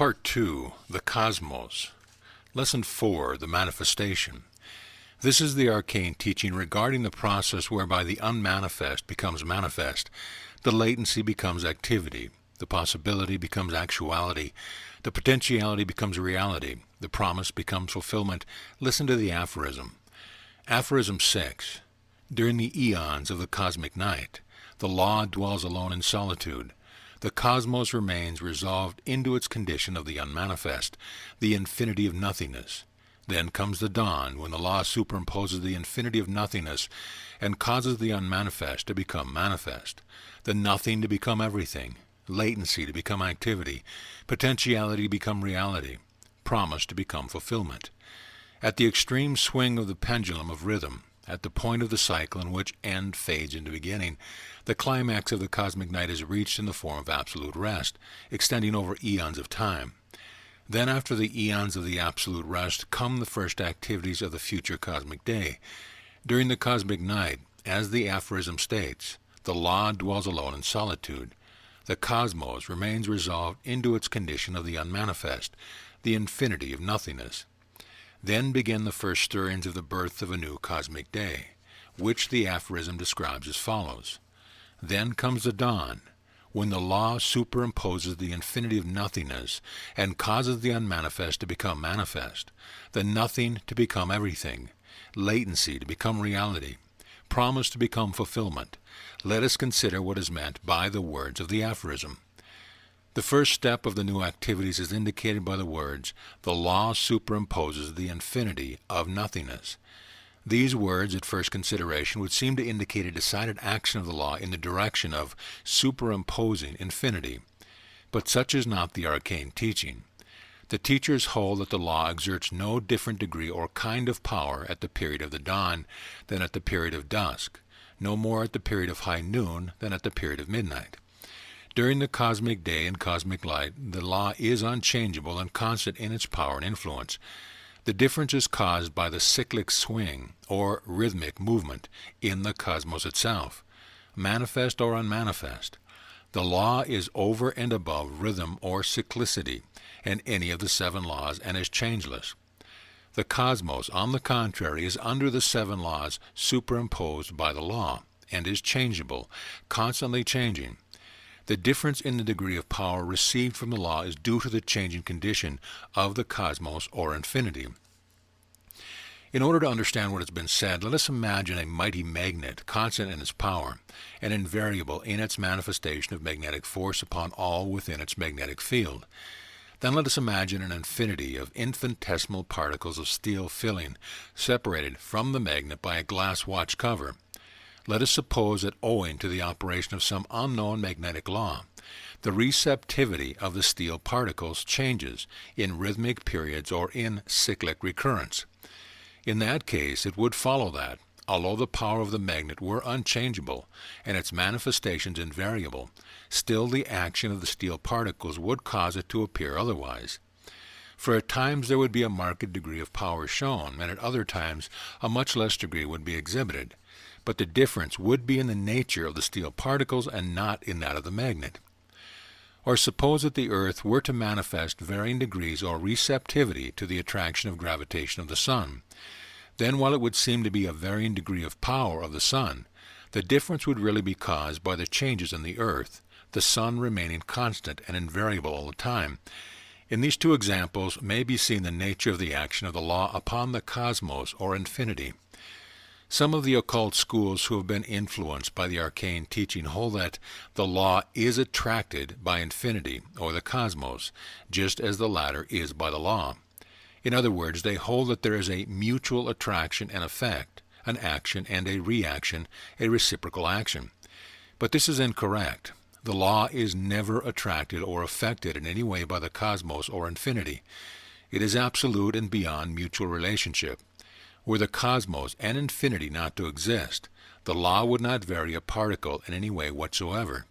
Part 2, The Cosmos. Lesson 4, The Manifestation. This is the arcane teaching regarding the process whereby the unmanifest becomes manifest, the latency becomes activity, the possibility becomes actuality, the potentiality becomes reality, the promise becomes fulfillment. Listen to the aphorism. Aphorism 6. During the eons of the cosmic night, the law dwells alone in solitude. The cosmos remains resolved into its condition of the unmanifest, the infinity of nothingness. Then comes the dawn, when the law superimposes the infinity of nothingness and causes the unmanifest to become manifest, the nothing to become everything, latency to become activity, potentiality to become reality, promise to become fulfillment. At the extreme swing of the pendulum of rhythm, at the point of the cycle in which end fades into beginning, the climax of the cosmic night is reached in the form of absolute rest, extending over eons of time. Then after the eons of the absolute rest come the first activities of the future cosmic day. During the cosmic night, as the aphorism states, the law dwells alone in solitude. The cosmos remains resolved into its condition of the unmanifest, the infinity of nothingness. Then begin the first stirrings of the birth of a new cosmic day, which the aphorism describes as follows. Then comes the dawn, when the law superimposes the infinity of nothingness and causes the unmanifest to become manifest, the nothing to become everything, latency to become reality, promise to become fulfillment. Let us consider what is meant by the words of the aphorism. The first step of the new activities is indicated by the words, the law superimposes the infinity of nothingness. These words, at first consideration, would seem to indicate a decided action of the law in the direction of superimposing infinity. But such is not the arcane teaching. The teachers hold that the law exerts no different degree or kind of power at the period of the dawn than at the period of dusk, no more at the period of high noon than at the period of midnight. During the cosmic day and cosmic light, the law is unchangeable and constant in its power and influence. The difference is caused by the cyclic swing, or rhythmic movement, in the cosmos itself, manifest or unmanifest. The law is over and above rhythm or cyclicity and any of the 7 laws and is changeless. The cosmos, on the contrary, is under the 7 laws superimposed by the law and is changeable, constantly changing. The difference in the degree of power received from the law is due to the changing condition of the cosmos or infinity. In order to understand what has been said, let us imagine a mighty magnet, constant in its power, and invariable in its manifestation of magnetic force upon all within its magnetic field. Then let us imagine an infinity of infinitesimal particles of steel filling, separated from the magnet by a glass watch cover. Let us suppose that owing to the operation of some unknown magnetic law, the receptivity of the steel particles changes in rhythmic periods or in cyclic recurrence. In that case, it would follow that, although the power of the magnet were unchangeable and its manifestations invariable, still the action of the steel particles would cause it to appear otherwise. For at times there would be a marked degree of power shown, and at other times a much less degree would be exhibited. But the difference would be in the nature of the steel particles and not in that of the magnet. Or suppose that the earth were to manifest varying degrees or receptivity to the attraction of gravitation of the sun. Then, while it would seem to be a varying degree of power of the sun, the difference would really be caused by the changes in the earth, the sun remaining constant and invariable all the time. In these 2 examples may be seen the nature of the action of the law upon the cosmos or infinity. Some of the occult schools who have been influenced by the arcane teaching hold that the law is attracted by infinity, or the cosmos, just as the latter is by the law. In other words, they hold that there is a mutual attraction and effect, an action and a reaction, a reciprocal action. But this is incorrect. The law is never attracted or affected in any way by the cosmos or infinity. It is absolute and beyond mutual relationship. Were the cosmos and infinity not to exist, the law would not vary a particle in any way whatsoever.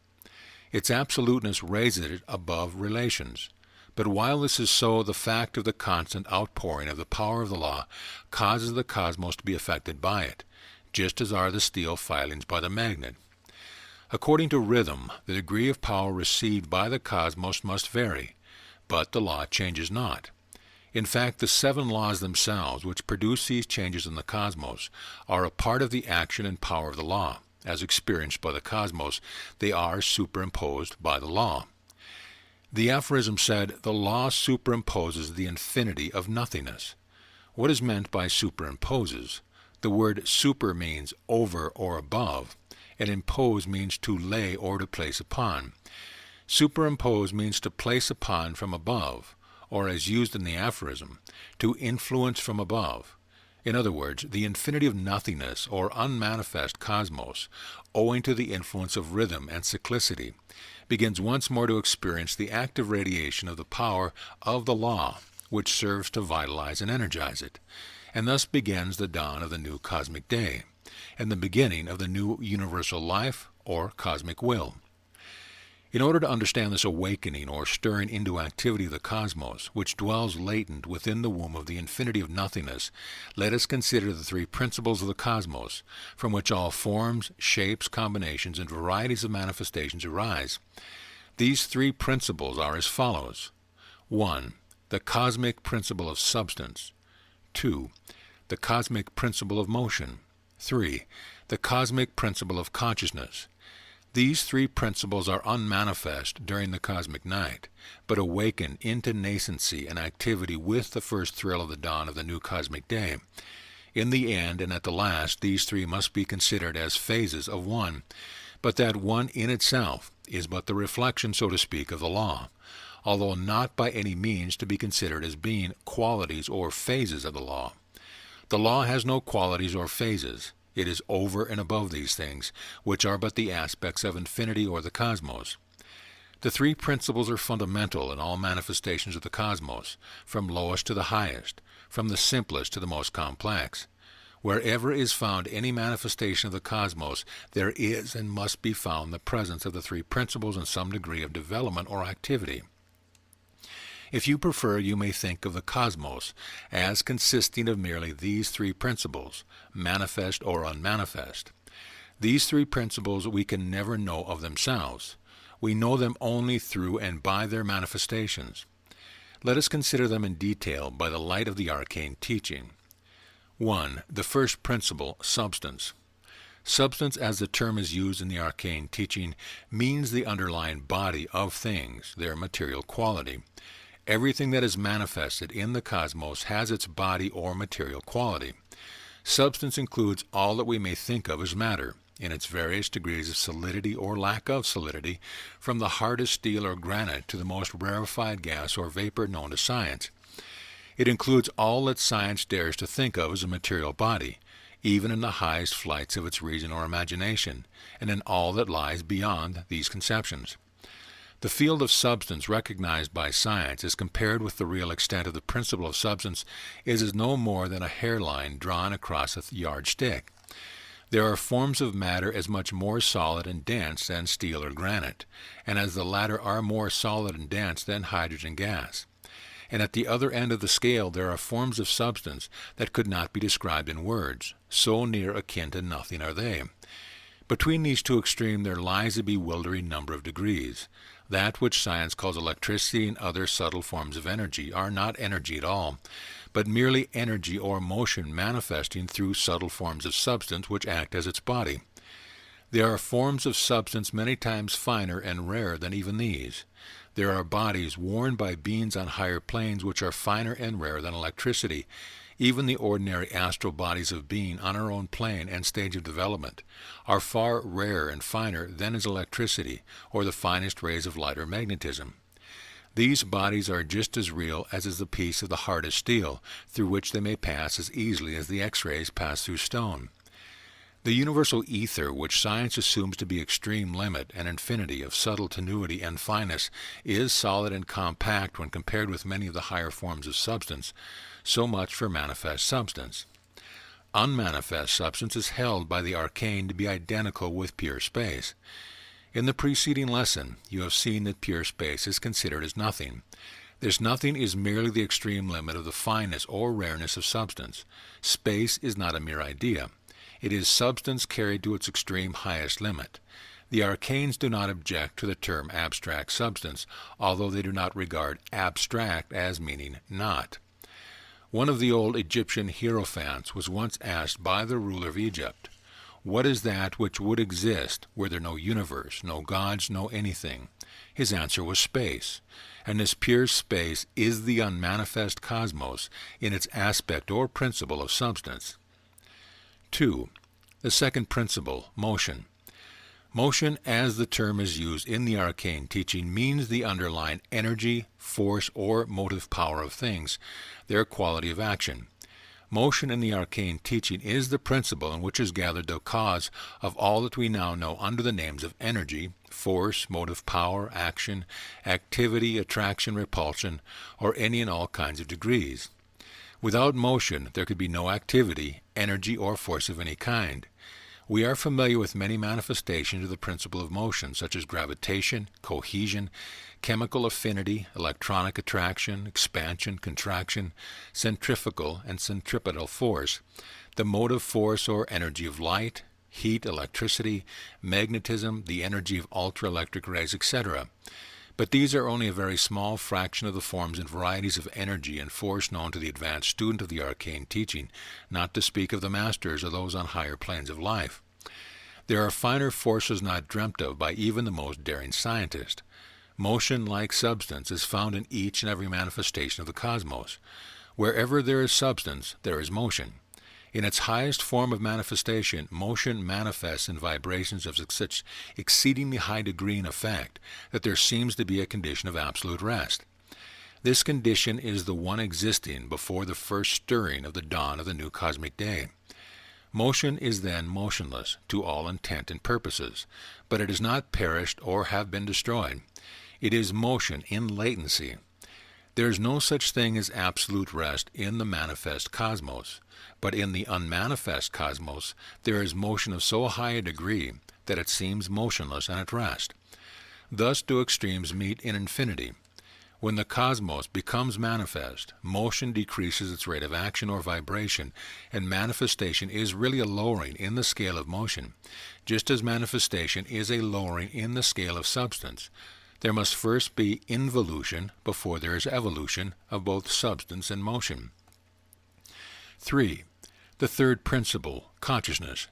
Its absoluteness raises it above relations. But while this is so, the fact of the constant outpouring of the power of the law causes the cosmos to be affected by it, just as are the steel filings by the magnet. According to rhythm, the degree of power received by the cosmos must vary, but the law changes not. In fact, the 7 laws themselves, which produce these changes in the cosmos, are a part of the action and power of the law. As experienced by the cosmos, they are superimposed by the law. The aphorism said, "The law superimposes the infinity of nothingness." What is meant by superimposes? The word super means over or above, and impose means to lay or to place upon. Superimpose means to place upon from above, or as used in the aphorism, to influence from above. In other words, the infinity of nothingness or unmanifest cosmos, owing to the influence of rhythm and cyclicity, begins once more to experience the active radiation of the power of the law, which serves to vitalize and energize it, and thus begins the dawn of the new cosmic day, and the beginning of the new universal life or cosmic will. In order to understand this awakening or stirring into activity of the cosmos, which dwells latent within the womb of the infinity of nothingness, let us consider the 3 principles of the cosmos, from which all forms, shapes, combinations, and varieties of manifestations arise. These 3 principles are as follows. 1. The cosmic principle of substance. 2. The cosmic principle of motion. 3. The cosmic principle of consciousness. These 3 principles are unmanifest during the cosmic night, but awaken into nascency and activity with the first thrill of the dawn of the new cosmic day. In the end and at the last, these 3 must be considered as phases of one, but that one in itself is but the reflection, so to speak, of the law, although not by any means to be considered as being qualities or phases of the law. The law has no qualities or phases. It is over and above these things, which are but the aspects of infinity or the cosmos. The 3 principles are fundamental in all manifestations of the cosmos, from lowest to the highest, from the simplest to the most complex. Wherever is found any manifestation of the cosmos, there is and must be found the presence of the 3 principles in some degree of development or activity. If you prefer, you may think of the cosmos as consisting of merely these 3 principles, manifest or unmanifest. These 3 principles we can never know of themselves. We know them only through and by their manifestations. Let us consider them in detail by the light of the arcane teaching. 1. The first principle, substance. Substance, as the term is used in the arcane teaching, means the underlying body of things, their material quality. Everything that is manifested in the cosmos has its body or material quality. Substance includes all that we may think of as matter, in its various degrees of solidity or lack of solidity, from the hardest steel or granite to the most rarefied gas or vapor known to science. It includes all that science dares to think of as a material body, even in the highest flights of its reason or imagination, and in all that lies beyond these conceptions. The field of substance recognized by science as compared with the real extent of the principle of substance is no more than a hairline drawn across a yardstick. There are forms of matter as much more solid and dense than steel or granite, and as the latter are more solid and dense than hydrogen gas. And at the other end of the scale there are forms of substance that could not be described in words, so near akin to nothing are they. Between these 2 extremes there lies a bewildering number of degrees. That which science calls electricity and other subtle forms of energy are not energy at all, but merely energy or motion manifesting through subtle forms of substance which act as its body. There are forms of substance many times finer and rarer than even these. There are bodies worn by beings on higher planes which are finer and rarer than electricity. Even the ordinary astral bodies of being on our own plane and stage of development are far rarer and finer than is electricity or the finest rays of light or magnetism. These bodies are just as real as is the piece of the hardest steel, through which they may pass as easily as the X-rays pass through stone. The universal ether, which science assumes to be extreme limit and infinity of subtle tenuity and fineness, is solid and compact when compared with many of the higher forms of substance. So much for manifest substance. Unmanifest substance is held by the arcane to be identical with pure space. In the preceding lesson, you have seen that pure space is considered as nothing. This nothing is merely the extreme limit of the fineness or rareness of substance. Space is not a mere idea. It is substance carried to its extreme highest limit. The Arcanes do not object to the term abstract substance, although they do not regard abstract as meaning not. One of the old Egyptian hierophants was once asked by the ruler of Egypt, "What is that which would exist were there no universe, no gods, no anything?" His answer was space, and this pure space is the unmanifest cosmos in its aspect or principle of substance. 2. The second principle, motion. Motion, as the term is used in the Arcane teaching, means the underlying energy, force, or motive power of things, their quality of action. Motion in the Arcane teaching is the principle in which is gathered the cause of all that we now know under the names of energy, force, motive power, action, activity, attraction, repulsion, or any and all kinds of degrees. Without motion, there could be no activity, energy, or force of any kind. We are familiar with many manifestations of the principle of motion, such as gravitation, cohesion, chemical affinity, electronic attraction, expansion, contraction, centrifugal and centripetal force, the motive force or energy of light, heat, electricity, magnetism, the energy of ultra-electric rays, etc. But these are only a very small fraction of the forms and varieties of energy and force known to the advanced student of the Arcane teaching, not to speak of the masters or those on higher planes of life. There are finer forces not dreamt of by even the most daring scientist. Motion, like substance, is found in each and every manifestation of the cosmos. Wherever there is substance, there is motion. In its highest form of manifestation, motion manifests in vibrations of such exceedingly high degree and effect that there seems to be a condition of absolute rest. This condition is the one existing before the first stirring of the dawn of the new cosmic day. Motion is then motionless to all intent and purposes, but it has not perished or have been destroyed. It is motion in latency. There is no such thing as absolute rest in the manifest cosmos, but in the unmanifest cosmos there is motion of so high a degree that it seems motionless and at rest. Thus do extremes meet in infinity. When the cosmos becomes manifest, motion decreases its rate of action or vibration, and manifestation is really a lowering in the scale of motion, just as manifestation is a lowering in the scale of substance. There must first be involution before there is evolution of both substance and motion. 3. The third principle, consciousness.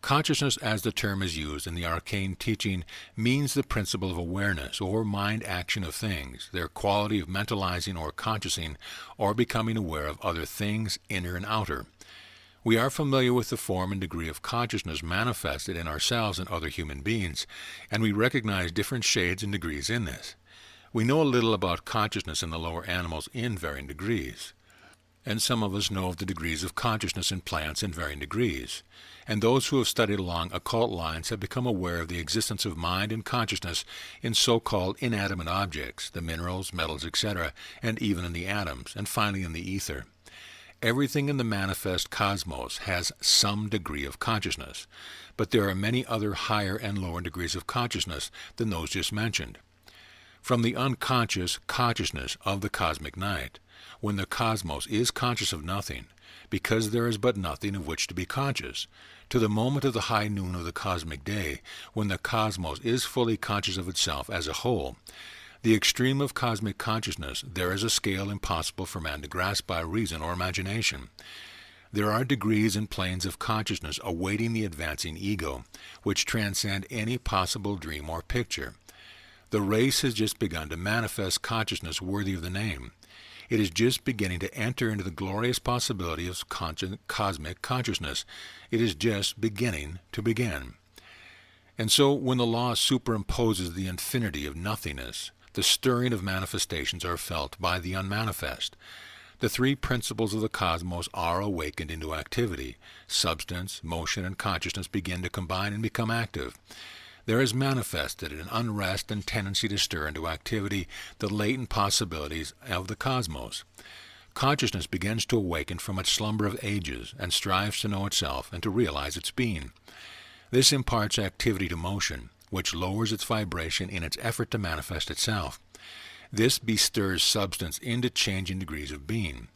Consciousness, as the term is used in the Arcane teaching, means the principle of awareness or mind action of things, their quality of mentalizing or consciousing or becoming aware of other things, inner and outer. We are familiar with the form and degree of consciousness manifested in ourselves and other human beings, and we recognize different shades and degrees in this. We know a little about consciousness in the lower animals in varying degrees, and some of us know of the degrees of consciousness in plants in varying degrees, and those who have studied along occult lines have become aware of the existence of mind and consciousness in so-called inanimate objects, the minerals, metals, etc., and even in the atoms, and finally in the ether. Everything in the manifest cosmos has some degree of consciousness, but there are many other higher and lower degrees of consciousness than those just mentioned. From the unconscious consciousness of the cosmic night, when the cosmos is conscious of nothing, because there is but nothing of which to be conscious, to the moment of the high noon of the cosmic day, when the cosmos is fully conscious of itself as a whole, the extreme of cosmic consciousness, there is a scale impossible for man to grasp by reason or imagination. There are degrees and planes of consciousness awaiting the advancing ego, which transcend any possible dream or picture. The race has just begun to manifest consciousness worthy of the name. It is just beginning to enter into the glorious possibility of cosmic consciousness. It is just beginning to begin. And so when the law superimposes the infinity of nothingness, the stirring of manifestations are felt by the unmanifest. The three principles of the cosmos are awakened into activity. Substance, motion, and consciousness begin to combine and become active. There is manifested an unrest and tendency to stir into activity the latent possibilities of the cosmos. Consciousness begins to awaken from its slumber of ages and strives to know itself and to realize its being. This imparts activity to motion, which lowers its vibration in its effort to manifest itself. This bestirs substance into changing degrees of being.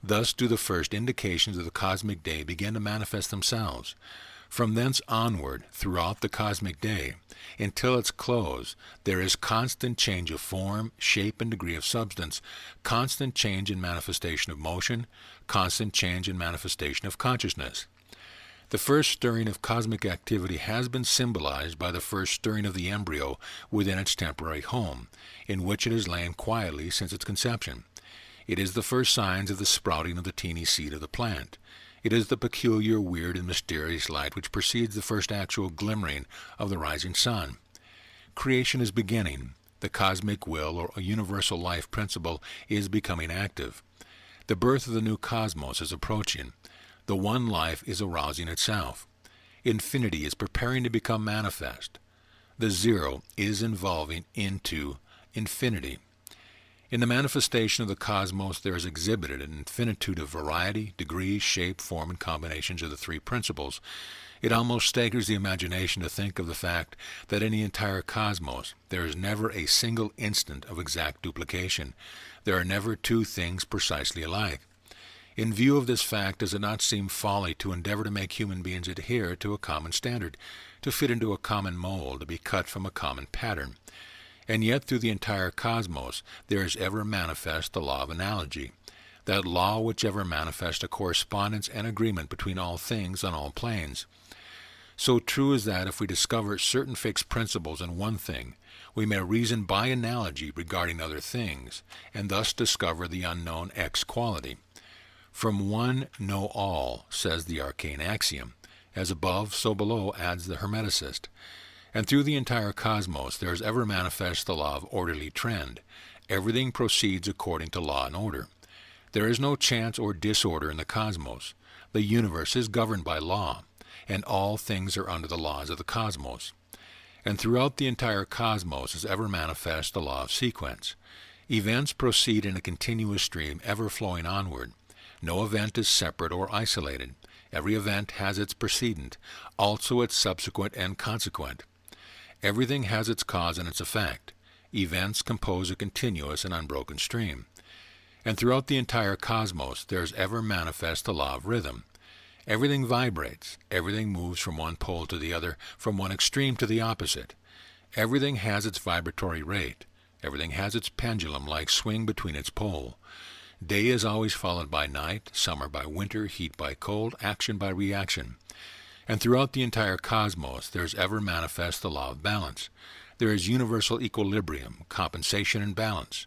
Thus do the first indications of the cosmic day begin to manifest themselves. From thence onward, throughout the cosmic day, until its close, there is constant change of form, shape, and degree of substance, constant change and manifestation of motion, constant change and manifestation of consciousness. The first stirring of cosmic activity has been symbolized by the first stirring of the embryo within its temporary home, in which it has lain quietly since its conception. It is the first signs of the sprouting of the teeny seed of the plant. It is the peculiar, weird, and mysterious light which precedes the first actual glimmering of the rising sun. Creation is beginning. The cosmic will, or a universal life principle, is becoming active. The birth of the new cosmos is approaching. The one life is arousing itself. Infinity is preparing to become manifest. The zero is evolving into infinity. In the manifestation of the cosmos there is exhibited an infinitude of variety, degree, shape, form, and combinations of the three principles. It almost staggers the imagination to think of the fact that in the entire cosmos there is never a single instant of exact duplication. There are never two things precisely alike. In view of this fact, does it not seem folly to endeavor to make human beings adhere to a common standard, to fit into a common mold, to be cut from a common pattern? And yet through the entire cosmos there is ever manifest the law of analogy, that law which ever manifests a correspondence and agreement between all things on all planes. So true is that if we discover certain fixed principles in one thing, we may reason by analogy regarding other things, and thus discover the unknown X quality. From one know all, says the Arcane axiom. As above, so below, adds the Hermeticist. And through the entire cosmos there is ever manifest the law of orderly trend. Everything proceeds according to law and order. There is no chance or disorder in the cosmos. The universe is governed by law, and all things are under the laws of the cosmos. And throughout the entire cosmos is ever manifest the law of sequence. Events proceed in a continuous stream ever flowing onward. No event is separate or isolated. Every event has its precedent, also its subsequent and consequent. Everything has its cause and its effect. Events compose a continuous and unbroken stream. And throughout the entire cosmos there is ever manifest the law of rhythm. Everything vibrates. Everything moves from one pole to the other, from one extreme to the opposite. Everything has its vibratory rate. Everything has its pendulum-like swing between its pole. Day is always followed by night, summer by winter, heat by cold, action by reaction. And throughout the entire cosmos there is ever manifest the law of balance. There is universal equilibrium, compensation, and balance.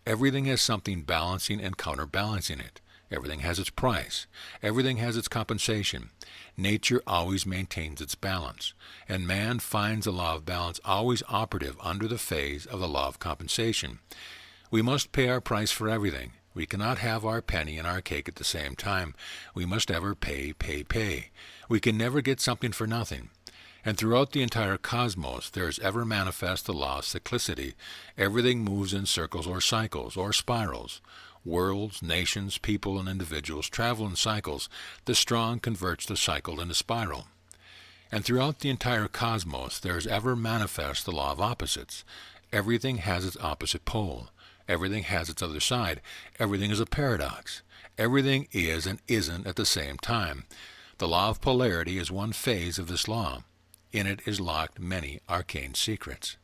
Everything has something balancing and counterbalancing it. Everything has its price. Everything has its compensation. Nature always maintains its balance, and man finds the law of balance always operative under the phase of the law of compensation. We must pay our price for everything. We cannot have our penny and our cake at the same time. We must ever pay, pay, pay. We can never get something for nothing. And throughout the entire cosmos there is ever manifest the law of cyclicity. Everything moves in circles or cycles or spirals. Worlds, nations, people, and individuals travel in cycles. The strong converts the cycle into spiral. And throughout the entire cosmos there is ever manifest the law of opposites. Everything has its opposite pole. Everything has its other side. Everything is a paradox. Everything is and isn't at the same time. The law of polarity is one phase of this law. In it is locked many arcane secrets.